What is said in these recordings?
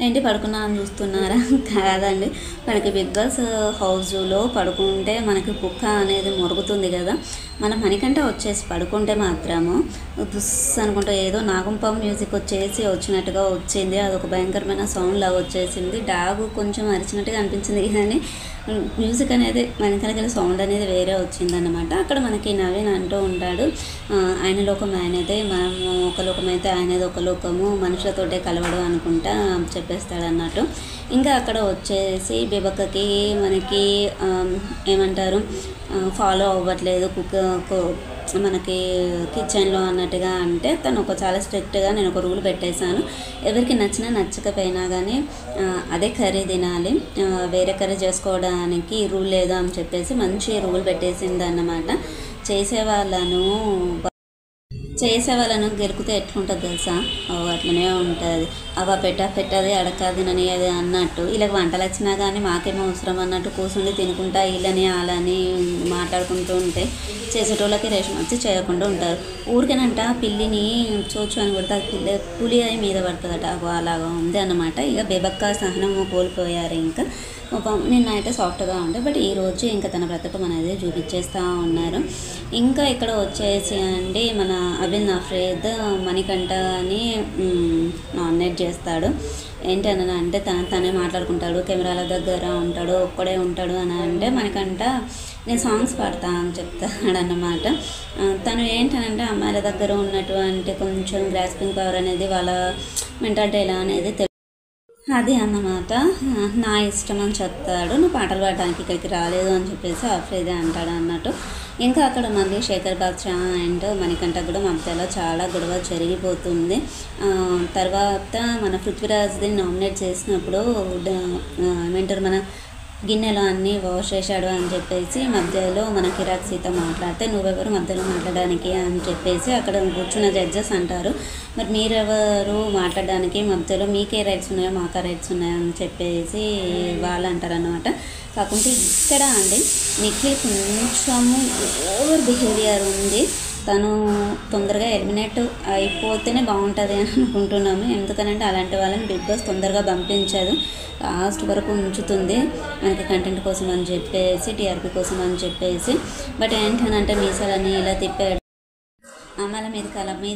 ఏంటి పడుకున్నా అని చూస్తున్నారా? కాదండి. మనకి బిగ్ బాస్ హౌస్‌లో పడుకుంటే మనకి కుక్క అనేది మొరుగుతుంది కదా! మన మణికంఠ వచ్చేసి పడుకుంటే మాత్రము బుస్ అనుకుంటా ఏదో నాగంపాము మ్యూజిక్ వచ్చినట్టుగా వచ్చింది. అదొక భయంకరమైన సౌండ్ లాగా వచ్చేసింది. డాగు కొంచెం అరిచినట్టుగా అనిపించింది కానీ మ్యూజిక్ అనేది వెనకాలకెళ్ళి సౌండ్ అనేది వేరే వచ్చిందన్నమాట. అక్కడ మనకి నవీన్ అంటూ ఉంటాడు, ఆయన లోకం ఆయనదే, మనము ఒక లోకం అయితే ఆయనది ఒక లోకము, మనుషులతోటే కలవడు అనుకుంటా చెప్పేస్తాడు అన్నట్టు. ఇంకా అక్కడ వచ్చేసి బేబక్కకి మనకి ఏమంటారు, ఫాలో అవ్వట్లేదు మనకి కిచెన్లో అన్నట్టుగా. అంటే తను చాలా స్ట్రిక్ట్గా నేను ఒక రూల్ పెట్టేశాను, ఎవరికి నచ్చినా నచ్చకపోయినా కానీ అదే కర్రీ తినాలి, వేరే కర్రీ చేసుకోవడానికి రూల్ లేదు అని చెప్పేసి మంచి రూల్ పెట్టేసింది అన్నమాట. చేసేవాళ్ళను గెలికితే ఎట్లుంటుంది తెలుసా? అట్లనే ఉంటుంది. పెట్టది అడకాదినని అది అన్నట్టు. వీళ్ళకి వంటలు వచ్చినా కానీ మాకేమో అవసరం అన్నట్టు కూర్చుండి తినుకుంటా వీళ్ళని వాళ్ళని మాట్లాడుకుంటూ ఉంటే చేసేటోళ్ళకి రేషన్ వచ్చి చేయకుండా ఉంటారు. ఊరికేనంట పిల్లిని చోచు అని కొడితే అది పులి అయి మీద పడుతుందట. అలాగా ఉంది అన్నమాట. ఇక బేబక్క సహనం కోల్పోయారు. ఇంకా నిన్నైతే సాఫ్ట్గా ఉండే, బట్ ఈరోజు ఇంకా తన బ్రతకం అనేది చూపించేస్తూ ఉన్నారు. ఇంకా ఇక్కడ వచ్చేసి అండి మన అబిన్ అఫ్రేద్ మణికంఠని నామినేట్ చేస్తాడు. ఏంటని అంటే తనే మాట్లాడుకుంటాడు, కెమెరాల దగ్గర ఉంటాడు, ఒక్కడే ఉంటాడు అని అంటే మణికంఠ నేను సాంగ్స్ పాడతా అని చెప్తాడు అన్నమాట. తను ఏంటనంటే అమ్మాయిల దగ్గర ఉన్నటువంటి కొంచెం గ్రాస్పింగ్ పవర్ అనేది, వాళ్ళ మెంటాలిటీ ఎలా అనేది అది అన్నమాట. నా ఇష్టం అని చెప్తాడు. నువ్వు పాటలు పాడడానికి ఇక్కడికి రాలేదు అని చెప్పేసి అఫ్రేదే అంటాడు అన్నట్టు. ఇంకా అక్కడ మళ్ళీ శేఖర్ బాద్షా అండ్ మణికంఠ కూడా మధ్యలో చాలా గొడవ జరిగిపోతుంది. తర్వాత మన పృథ్వీరాజ్ది నామినేట్ చేసినప్పుడు ఏమంటారు, మన గిన్నెలో అన్నీ వాష్ చేశాడు అని చెప్పేసి మధ్యలో మన కిరాక్ సీత మాట్లాడితే నువ్వెవరు మధ్యలో మాట్లాడడానికి అని చెప్పేసి అక్కడ కూర్చున్న జడ్జెస్ అంటారు, మరి మీరెవరు మాట్లాడడానికి, మధ్యలో మీకే రైట్స్ ఉన్నాయో మాకా రైట్స్ ఉన్నాయో అని చెప్పేసి వాళ్ళు అంటారు అన్నమాట. కాకుంటే ఇక్కడ అండి నిఖిల్ కొంచెము ఓవర్ బిహేవియర్ ఉంది. తను తొందరగా ఎలిమినేట్ అయిపోతేనే బాగుంటుంది అని అనుకుంటున్నాము. ఎందుకనంటే అలాంటి వాళ్ళని బిగ్ బాస్ తొందరగా పంపించదు, లాస్ట్ వరకు ఉంచుతుంది మనకి కంటెంట్ కోసం అని చెప్పేసి, టీఆర్పీ కోసం అని చెప్పేసి. బట్ ఏంటనంటే మీసాలని ఇలా తిప్పాడు, అమ్మాయిల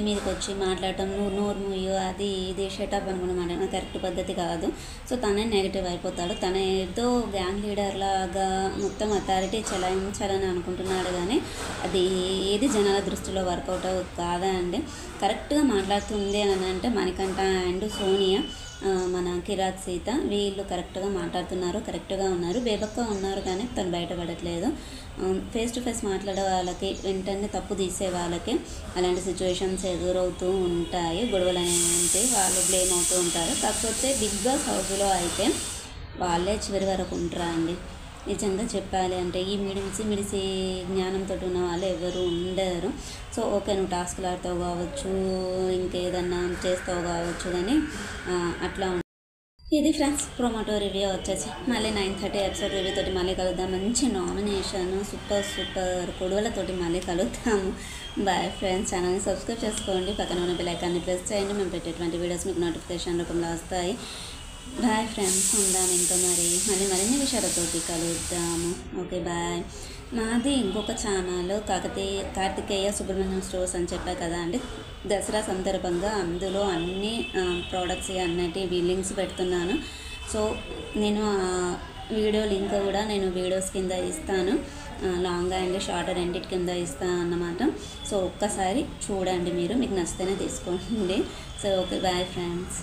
మీదకి వచ్చి మాట్లాడటం, నోరు ముయ్యు అది ఇది షటప్ అనుకున్నమాట. నాకు కరెక్ట్ పద్ధతి కాదు. సో తనే నెగిటివ్ అయిపోతాడు. తన ఏదో గ్యాంగ్ లీడర్ లాగా మొత్తం అథారిటీ చలాయించాలని అనుకుంటున్నాడు కానీ అది ఏది జనాల దృష్టిలో వర్కౌట్ కాదా అండి. కరెక్ట్గా మాట్లాడుతుంది అని అంటే మణికంఠ అండ్ సోనియా, మన కిరాక్ సీత వీళ్ళు కరెక్ట్గా మాట్లాడుతున్నారు, కరెక్ట్గా ఉన్నారు. బేబక్క ఉన్నారు కానీ తను బయటపడట్లేదు. ఫేస్ టు ఫేస్ మాట్లాడే వాళ్ళకి, వెంటనే తప్పు తీసే వాళ్ళకి అలాంటి సిచ్యువేషన్స్ ఎదురవుతూ ఉంటాయి. గొడవలు అనేవి వాళ్ళు బ్లేమ్ అవుతూ ఉంటారు. కాకపోతే బిగ్ బాస్ హౌస్లో అయితే వాళ్ళే చివరి వరకు ఉంటారా అండి. నిజంగా చెప్పాలి అంటే ఈ మిడిసి జ్ఞానంతో ఉన్న వాళ్ళు ఎవరు ఉండరు. సో ఓకే, నువ్వు టాస్క్లు ఆడుతావు కావచ్చు, ఇంకేదన్నా చేస్తావు కావచ్చు, కానీ అట్లా ఇది ఫ్రెండ్స్ ప్రొమోటో రివ్యూ వచ్చేసి మళ్ళీ 9:30 ఎపిసోడ్ రివ్యూ తోటి మళ్ళీ కలుద్దాం. మంచి నామినేషన్ సూపర్ కొడువలతోటి మళ్ళీ కలుద్దాము. Bye friends. ఛానల్ని సబ్స్క్రైబ్ చేసుకోండి, పక్కన ఉన్న బెల్ ఐకాన్ని ప్రెస్ చేయండి. మేము పెట్టేటువంటి వీడియోస్ మీకు నోటిఫికేషన్ రూపంలో వస్తాయి. Bye friends. ఉందాం ఇంకా మరిన్ని విషయాలతోటి కలుద్దాము. Okay bye. మాది ఇంకొక ఛానల్ కార్తికేయ సుబ్రహ్మణ్యం స్టోర్స్ అని చెప్పా కదా అండి. దసరా సందర్భంగా అందులో అన్ని ప్రోడక్ట్స్ అన్నిటి లింక్స్ పెడుతున్నాను. సో నేను వీడియో లింక్ కూడా నేను వీడియోస్ కింద ఇస్తాను, లాంగ్ అండ్ షార్ట్ రెండిటి కింద ఇస్తాను అన్నమాట. సో ఒక్కసారి చూడండి, మీకు నచ్చితేనే తీసుకోండి. So okay bye friends.